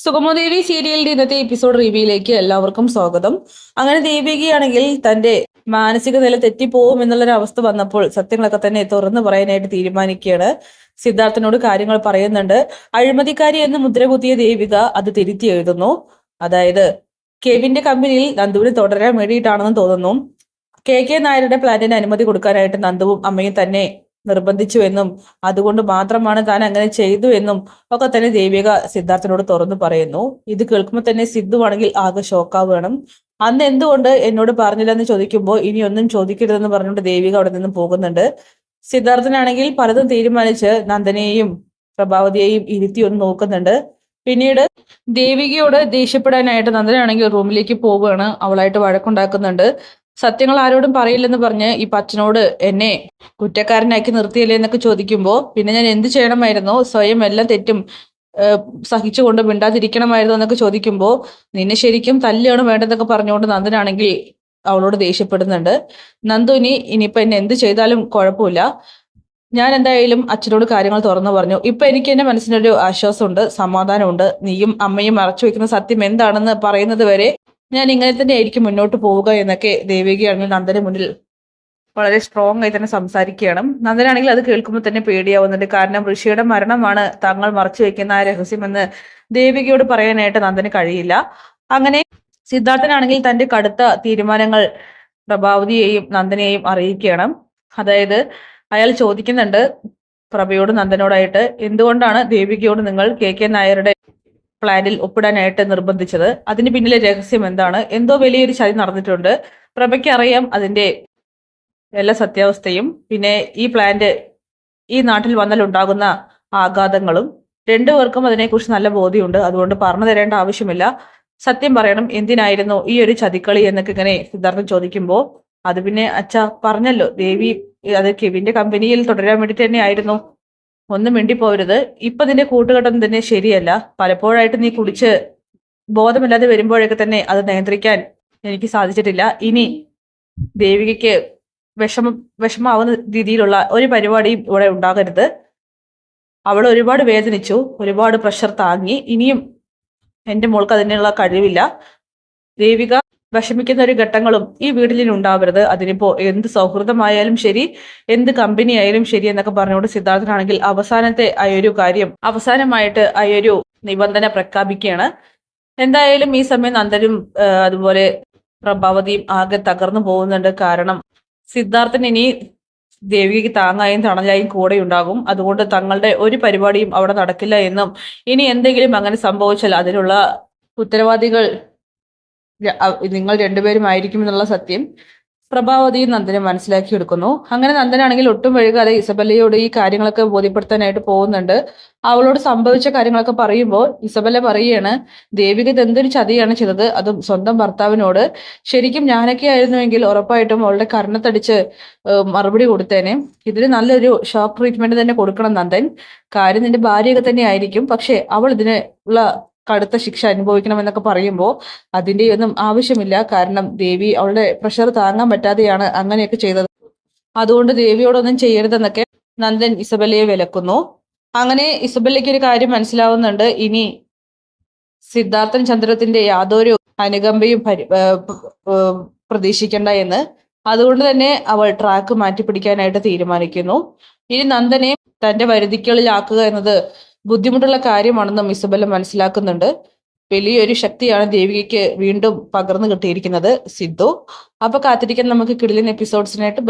സുഗമദേവി സീരിയലിന്റെ ഇന്നത്തെ എപ്പിസോഡ് റിവ്യൂയിലേക്ക് എല്ലാവർക്കും സ്വാഗതം. അങ്ങനെ ദേവികയാണെങ്കിൽ തന്റെ മാനസിക നില തെറ്റിപ്പോവും എന്നുള്ളൊരു അവസ്ഥ വന്നപ്പോൾ സത്യങ്ങളൊക്കെ തന്നെ തുറന്നു പറയാനായിട്ട് തീരുമാനിക്കുകയാണ്. സിദ്ധാർത്ഥനോട് കാര്യങ്ങൾ പറയുന്നുണ്ട്. അഴിമതിക്കാരി എന്ന് മുദ്രകുത്തിയ ദേവിക അത് തിരുത്തി എഴുതുന്നു. അതായത് കെവിന്റെ കമ്പനിയിൽ നന്ദുവിന് തുടരാൻ വേണ്ടിയിട്ടാണെന്ന് തോന്നുന്നു. കെ നായരുടെ പ്ലാന്റിന് അനുമതി കൊടുക്കാനായിട്ട് നന്ദുവും അമ്മയും തന്നെ നിർബന്ധിച്ചു എന്നും അതുകൊണ്ട് മാത്രമാണ് താൻ അങ്ങനെ ചെയ്തു എന്നും ഒക്കെ തന്നെ ദേവിക സിദ്ധാർത്ഥനോട് തുറന്നു പറയുന്നു. ഇത് കേൾക്കുമ്പോൾ തന്നെ സിദ്ധു ആണെങ്കിൽ ആകെ ഷോക്കാവുകയാണ്. അന്ന് എന്തുകൊണ്ട് എന്നോട് പറഞ്ഞില്ലെന്ന് ചോദിക്കുമ്പോൾ ഇനി ഒന്നും ചോദിക്കരുതെന്ന് പറഞ്ഞുകൊണ്ട് ദേവിക അവിടെ നിന്ന് പോകുന്നുണ്ട്. സിദ്ധാർത്ഥനാണെങ്കിൽ പലതും തീരുമാനിച്ച് നന്ദനെയും പ്രഭാവതിയെയും ഇരുത്തി ഒന്ന് നോക്കുന്നുണ്ട്. പിന്നീട് ദേവികയോട് ദേഷ്യപ്പെടാനായിട്ട് നന്ദനാണെങ്കിൽ റൂമിലേക്ക് പോവുകയാണ്. അവളായിട്ട് വഴക്കുണ്ടാക്കുന്നുണ്ട്. സത്യങ്ങൾ ആരോടും പറയില്ലെന്ന് പറഞ്ഞ് ഈ പച്ചനോട് എന്നെ കുറ്റക്കാരനാക്കി നിർത്തിയല്ലേ എന്നൊക്കെ ചോദിക്കുമ്പോൾ പിന്നെ ഞാൻ എന്ത് ചെയ്യണമായിരുന്നോ, സ്വയം എല്ലാം തെറ്റും സഹിച്ചുകൊണ്ട് മിണ്ടാതിരിക്കണമായിരുന്നു എന്നൊക്കെ ചോദിക്കുമ്പോൾ നിന്നെ ശരിക്കും തല്ലാണ് വേണ്ടതെന്നൊക്കെ പറഞ്ഞുകൊണ്ട് നന്ദനാണെങ്കിൽ അവളോട് ദേഷ്യപ്പെടുന്നുണ്ട്. നന്ദുനി ഇനിയിപ്പൊ എന്നെ എന്ത് ചെയ്താലും കുഴപ്പമില്ല, ഞാൻ എന്തായാലും അച്ഛനോട് കാര്യങ്ങൾ തുറന്നു പറഞ്ഞു. ഇപ്പൊ എനിക്ക് എന്റെ മനസ്സിനൊരു ആശ്വാസമുണ്ട്, സമാധാനമുണ്ട്. നീയും അമ്മയും മറച്ചു വെക്കുന്ന സത്യം എന്താണെന്ന് പറയുന്നത് വരെ ഞാൻ ഇങ്ങനെ തന്നെ ആയിരിക്കും മുന്നോട്ട് പോവുക എന്നൊക്കെ ദേവികയാണെങ്കിൽ നന്ദന് മുന്നിൽ വളരെ സ്ട്രോങ് ആയി തന്നെ സംസാരിക്കുകയാണ്. നന്ദനാണെങ്കിൽ അത് കേൾക്കുമ്പോൾ തന്നെ പേടിയാവുന്നുണ്ട്. കാരണം ഋഷിയുടെ മരണമാണ് താങ്കൾ മറച്ചു വെക്കുന്ന ആ രഹസ്യമെന്ന് ദേവികയോട് പറയാനായിട്ട് നന്ദന് കഴിയില്ല. അങ്ങനെ സിദ്ധാർത്ഥനാണെങ്കിൽ തന്റെ കടുത്ത തീരുമാനങ്ങൾ പ്രഭാവതിയെയും നന്ദനെയും അറിയിക്കണം. അതായത് അയാൾ ചോദിക്കുന്നുണ്ട് പ്രഭയോട് നന്ദനോടായിട്ട്, എന്തുകൊണ്ടാണ് ദേവികയോട് നിങ്ങൾ കെ നായരുടെ പ്ലാനിൽ ഒപ്പിടാനായിട്ട് നിർബന്ധിച്ചത്? അതിന് പിന്നിലെ രഹസ്യം എന്താണ്? എന്തോ വലിയൊരു ചതി നടന്നിട്ടുണ്ട്. പ്രഭയ്ക്ക് അറിയാം അതിന്റെ എല്ലാ സത്യാവസ്ഥയും, പിന്നെ ഈ പ്ലാന്റ് ഈ നാട്ടിൽ വന്നാൽ ഉണ്ടാകുന്ന ആഘാതങ്ങളും. രണ്ടുപേർക്കും അതിനെക്കുറിച്ച് നല്ല ബോധ്യമുണ്ട്. അതുകൊണ്ട് പറഞ്ഞു തരേണ്ട ആവശ്യമില്ല. സത്യം പറയണം, എന്തിനായിരുന്നു ഈ ഒരു ചതിക്കളി എന്നൊക്കെ ഇങ്ങനെ സിദ്ധാർത്ഥൻ ചോദിക്കുമ്പോൾ അത് പിന്നെ അച്ഛ പറഞ്ഞല്ലോ, ദേവി അത് കെവിന്റെ കമ്പനിയിൽ തുടരാൻ വേണ്ടി തന്നെ ആയിരുന്നു. ഒന്നും മിണ്ടിപ്പോരുത്. ഇപ്പൊ നിന്റെ കൂട്ടുകെട്ടൊന്നും തന്നെ ശരിയല്ല. പലപ്പോഴായിട്ട് നീ കുടിച്ച് ബോധമില്ലാതെ വരുമ്പോഴൊക്കെ തന്നെ അത് നിയന്ത്രിക്കാൻ എനിക്ക് സാധിച്ചിട്ടില്ല. ഇനി ദേവികയ്ക്ക് വിഷമാവുന്ന രീതിയിലുള്ള ഒരു പരിപാടിയും ഇവിടെ ഉണ്ടാകരുത്. അവൾ ഒരുപാട് വേദനിച്ചു, ഒരുപാട് പ്രഷർ താങ്ങി. ഇനിയും എൻ്റെ മോൾക്ക് അതിനുള്ള കഴിവില്ല. ദേവിക വിഷമിക്കുന്ന ഒരു ഘട്ടങ്ങളും ഈ വീട്ടിൽ ഉണ്ടാവരുത്. അതിനിപ്പോ എന്ത് സൗഹൃദമായാലും ശരി, എന്ത് കമ്പനി ആയാലും ശരി എന്നൊക്കെ പറഞ്ഞുകൊണ്ട് സിദ്ധാർത്ഥനാണെങ്കിൽ അവസാനത്തെ ആ ഒരു കാര്യം അവസാനമായിട്ട് ആ ഒരു നിബന്ധന പ്രഖ്യാപിക്കുകയാണ്. എന്തായാലും ഈ സമയം നന്ദനും അതുപോലെ പ്രഭാവതിയും ആകെ തകർന്നു പോകുന്നുണ്ട്. കാരണം സിദ്ധാർത്ഥൻ ഇനി ദേവികയ്ക്ക് താങ്ങായും തണലായും കൂടെ ഉണ്ടാകും. അതുകൊണ്ട് തങ്ങളുടെ ഒരു പരിപാടിയും അവിടെ നടക്കില്ല എന്നും ഇനി എന്തെങ്കിലും അങ്ങനെ സംഭവിച്ചാൽ അതിനുള്ള ഉത്തരവാദികൾ നിങ്ങൾ രണ്ടുപേരും ആയിരിക്കും എന്നുള്ള സത്യം പ്രഭാവതിയും നന്ദനെ മനസ്സിലാക്കിയെടുക്കുന്നു. അങ്ങനെ നന്ദനാണെങ്കിൽ ഒട്ടും വൈകാതെ ഇസബല്ലയോട് ഈ കാര്യങ്ങളൊക്കെ ബോധ്യപ്പെടുത്താനായിട്ട് പോകുന്നുണ്ട്. അവളോട് സംഭവിച്ച കാര്യങ്ങളൊക്കെ പറയുമ്പോൾ ഇസബല്ല പറയുകയാണ്, ദേവിക എന്തൊരു ചതിയാണ് ചെയ്തത്, അതും സ്വന്തം ഭർത്താവിനോട്. ശരിക്കും ഞാനൊക്കെ ആയിരുന്നുവെങ്കിൽ ഉറപ്പായിട്ടും അവളുടെ കർണത്തടിച്ച് മറുപടി കൊടുത്തേനെ. ഇതിന് നല്ലൊരു ഷോക്ക് ട്രീറ്റ്മെന്റ് തന്നെ കൊടുക്കണം നന്ദൻ. കാര്യം നിന്റെ ഭാര്യയൊക്കെ തന്നെ ആയിരിക്കും, പക്ഷെ അവൾ ഇതിന് ഉള്ള കടുത്ത ശിക്ഷ അനുഭവിക്കണമെന്നൊക്കെ പറയുമ്പോൾ അതിൻ്റെ ഒന്നും ആവശ്യമില്ല. കാരണം ദേവി അവളുടെ പ്രഷർ താങ്ങാൻ പറ്റാതെയാണ് അങ്ങനെയൊക്കെ ചെയ്തത്. അതുകൊണ്ട് ദേവിയോടൊന്നും ചെയ്യരുതെന്നൊക്കെ നന്ദൻ ഇസബല്ലയെ വിലക്കുന്നു. അങ്ങനെ ഇസബല്ലയ്ക്ക് ഒരു കാര്യം മനസ്സിലാവുന്നുണ്ട്, ഇനി സിദ്ധാർത്ഥൻ ചന്ദ്രത്തിന്റെ യാതൊരു അനുകമ്പയും പ്രതീക്ഷിക്കണ്ട എന്ന്. അതുകൊണ്ട് തന്നെ അവൾ ട്രാക്ക് മാറ്റിപ്പിടിക്കാനായിട്ട് തീരുമാനിക്കുന്നു. ഇനി നന്ദനെ തന്റെ വരുതിക്കുള്ളിലാക്കുക എന്നത് ബുദ്ധിമുട്ടുള്ള കാര്യമാണെന്നും ഇസബല്ല മനസ്സിലാക്കുന്നുണ്ട്. വലിയൊരു ശക്തിയാണ് ദേവികയ്ക്ക് വീണ്ടും പകർന്നു കിട്ടിയിരിക്കുന്നത് സിദ്ധു. അപ്പൊ കാത്തിരിക്കാൻ നമുക്ക് കിടിലൻ എപ്പിസോഡ്സിനായിട്ട്.